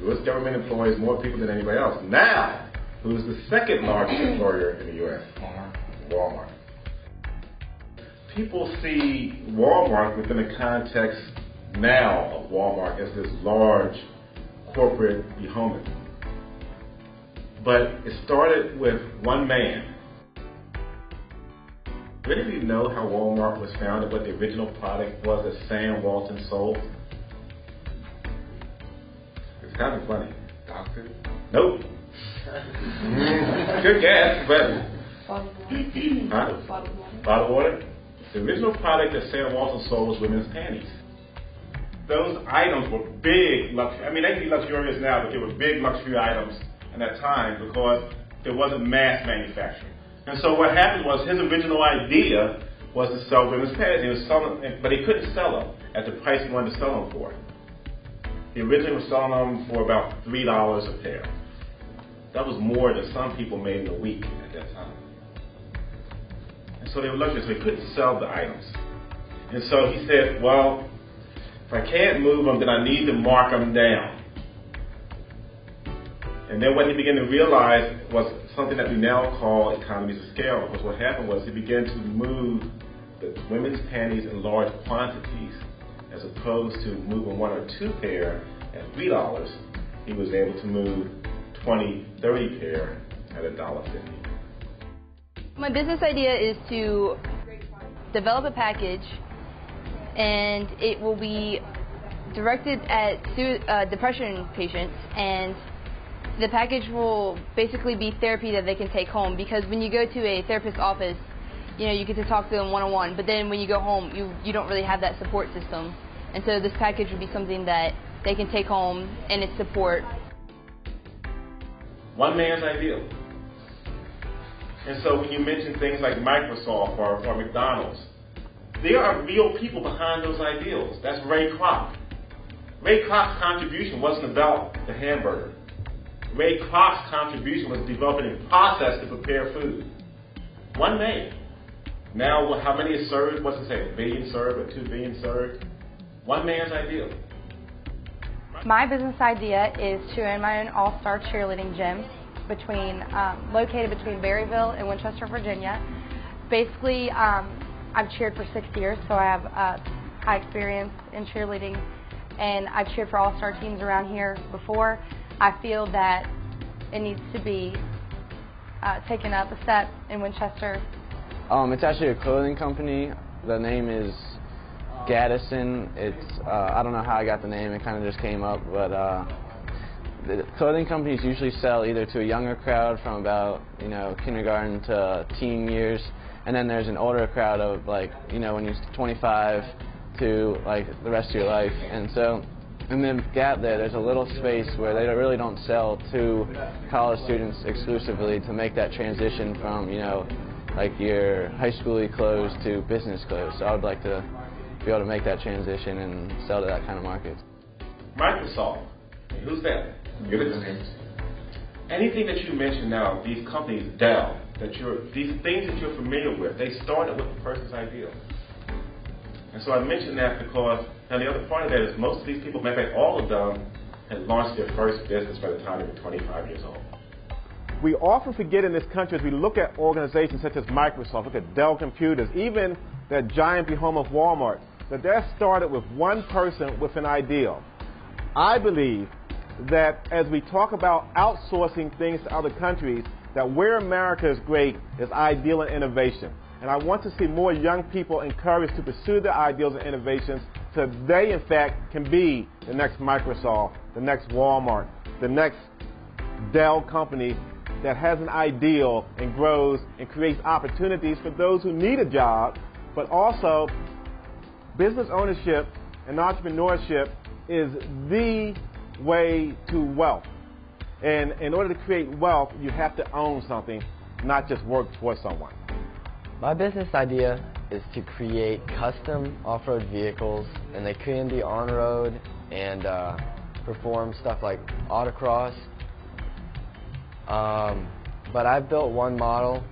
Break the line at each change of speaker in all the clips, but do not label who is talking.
U.S. government employs more people than anybody else. Now, who's the second largest employer in the U.S.? Walmart. People see Walmart within the context now of Walmart as this large corporate behemoth. But it started with one man. Did any of you know how Walmart was founded, what the original product was that Sam Walton sold? It's kind of funny.
Doctor?
Nope. Good guess, but... Bottled water? The original product that Sam Walton sold was women's panties. Those items were big luxury. I mean, they can be luxurious now, but they were big luxury items at that time because there wasn't mass manufacturing. And so what happened was his original idea was to sell women's panties. He was selling, but he couldn't sell them at the price he wanted to sell them for. He originally was selling them for about $3 a pair. That was more than some people made in a week at that time. And so they were luxury, so he couldn't sell the items. And so he said, well, if I can't move them, then I need to mark them down. And then what he began to realize was something that we now call economies of scale. Because what happened was he began to move the women's panties in large quantities. As opposed to moving one or two pair at $3, he was able to move 20, 30 pair at $1.50.
My business idea is to develop a package, and it will be directed at depression patients, and the package will basically be therapy that they can take home, because when you go to a therapist's office, you know, you get to talk to them one-on-one, but then when you go home, you don't really have that support system. And so this package would be something that they can take home and its support.
One man's ideal. And so when you mention things like Microsoft or McDonald's, there are real people behind those ideals. That's Ray Kroc. Ray Kroc's contribution wasn't about the hamburger. Ray Kroc's contribution was developing a process to prepare food. One man. Now, how many is served? What's it say? 1 billion served or 2 billion served? One man's ideal.
My business idea is to own my own all-star cheerleading gym located between Berryville and Winchester, Virginia. Basically, I've cheered for 6 years, so I have high experience in cheerleading, and I've cheered for all-star teams around here before. I feel that it needs to be taken up a step in Winchester.
It's actually a clothing company. The name is Gaddison. It's I don't know how I got the name. It kind of just came up, but the clothing companies usually sell either to a younger crowd from about kindergarten to teen years, and then there's an older crowd of when you're 25 to the rest of your life. And so in the gap there's a little space where they really don't sell to college students exclusively to make that transition from your high schooly clothes to business clothes. So I would like to be able to make that transition and sell to that kind of market.
Microsoft. Who's that? Give it to me. Anything that you mentioned now, these companies, Dell, these things that you're familiar with, they started with the person's ideal. And so I mentioned that because, now the other part of that is most of these people, matter of fact, all of them had launched their first business by the time they were 25 years old.
We often forget in this country, as we look at organizations such as Microsoft, look at Dell Computers, even that giant behemoth Walmart, that they're started with one person with an ideal. I believe that as we talk about outsourcing things to other countries, that where America is great is ideal and innovation. And I want to see more young people encouraged to pursue their ideals and innovations so they, in fact, can be the next Microsoft, the next Walmart, the next Dell company that has an ideal and grows and creates opportunities for those who need a job, but also business ownership and entrepreneurship is the way to wealth. And in order to create wealth, you have to own something, not just work for someone.
My business idea is to create custom off-road vehicles, and they can be on-road and perform stuff like autocross. But I've built one model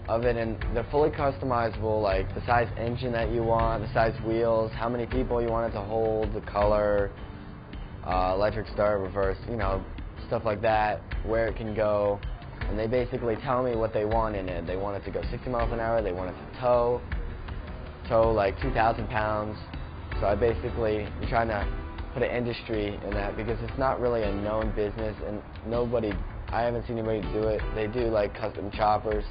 of it, and they're fully customizable, like the size engine that you want, the size wheels, how many people you want it to hold, the color. electric start, reverse, you know, stuff like that, where it can go. And they basically tell me what they want in it. They want it to go 60 miles an hour. They want it to tow like 2,000 pounds. So I basically am trying to put an industry in that because it's not really a known business, and I haven't seen anybody do it. They do like custom choppers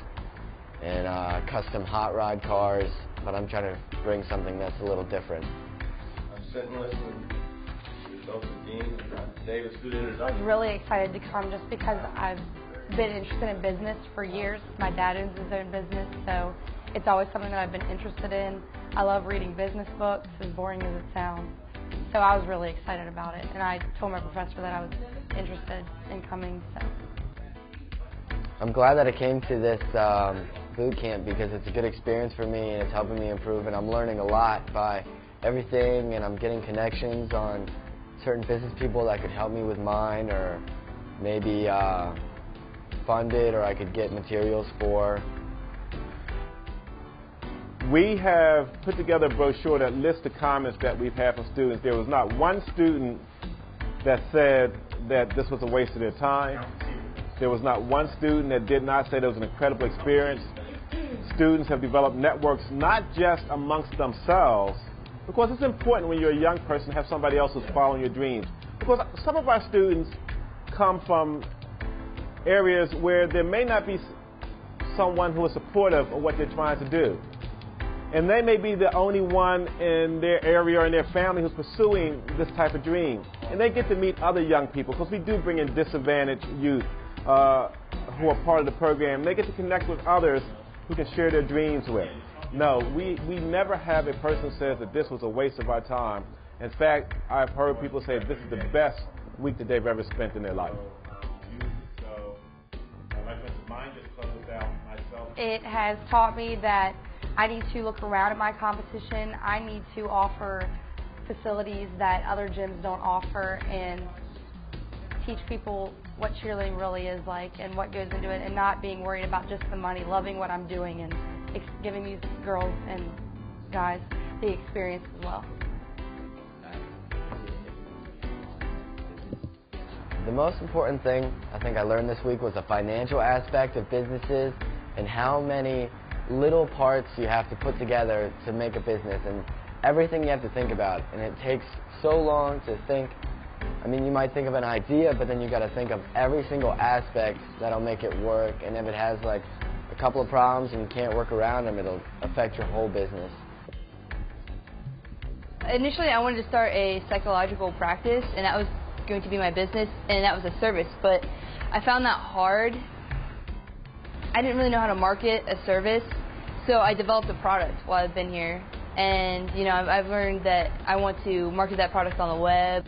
and custom hot rod cars, but I'm trying to bring something that's a little different.
I'm sitting listening to both the Dean and David's good
I
introduction.
was really excited to come just because I've been interested in business for years. My dad owns his own business, so it's always something that I've been interested in. I love reading business books, as boring as it sounds. So I was really excited about it, and I told my professor that I was interested in coming. So
I'm glad that I came to this boot camp because it's a good experience for me and it's helping me improve, and I'm learning a lot by everything, and I'm getting connections on certain business people that could help me with mine, or maybe fund it, or I could get materials for.
We have put together a brochure that lists the comments that we've had from students. There was not one student that said that this was a waste of their time. There was not one student that did not say it was an incredible experience. Students have developed networks not just amongst themselves, because it's important when you're a young person to have somebody else who's following your dreams. Because some of our students come from areas where there may not be someone who is supportive of what they're trying to do. And they may be the only one in their area or in their family who's pursuing this type of dream. And they get to meet other young people, because we do bring in disadvantaged youth who are part of the program. They get to connect with others who can share their dreams with. No, we never have a person who says that this was a waste of our time. In fact, I've heard people say this is the best week that they've ever spent in their life.
it has taught me that I need to look around at my competition. I need to offer facilities that other gyms don't offer and teach people what cheerleading really is like and what goes into it, and not being worried about just the money, loving what I'm doing and giving these girls and guys the experience as well.
The most important thing I think I learned this week was the financial aspect of businesses and how many little parts you have to put together to make a business, and everything you have to think about. And it takes so long to think. I mean, you might think of an idea, but then you got to think of every single aspect that'll make it work. And if it has like a couple of problems and you can't work around them, it'll affect your whole business.
Initially, I wanted to start a psychological practice, and that was going to be my business, and that was a service. But I found that hard. I didn't really know how to market a service, so I developed a product while I've been here. And you know, I've learned that I want to market that product on the web.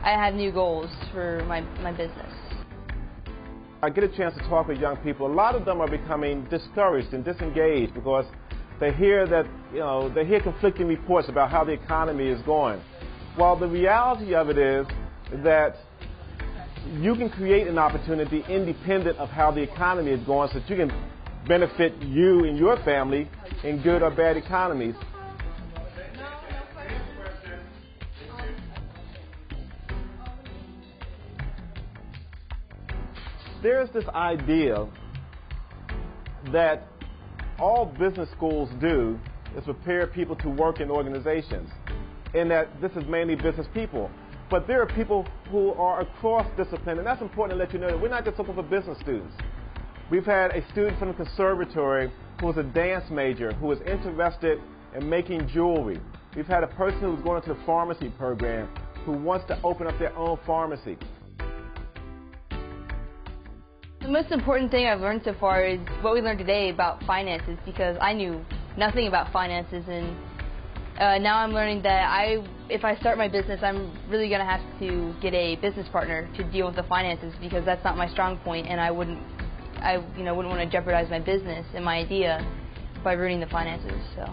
I have new goals for my business.
I get a chance to talk with young people. A lot of them are becoming discouraged and disengaged because they hear that, they hear conflicting reports about how the economy is going. Well, the reality of it is that you can create an opportunity independent of how the economy is going, so that you can benefit you and your family in good or bad economies. There's this idea that all business schools do is prepare people to work in organizations, and that this is mainly business people. But there are people who are across discipline, and that's important to let you know that we're not just looking for business students. We've had a student from the conservatory who was a dance major who was interested in making jewelry. We've had a person who's going into the pharmacy program who wants to open up their own pharmacy.
The most important thing I've learned so far is what we learned today about finances, because I knew nothing about finances, and now I'm learning that if I start my business, I'm really going to have to get a business partner to deal with the finances, because that's not my strong point, and I wouldn't want to jeopardize my business and my idea by ruining the finances. So.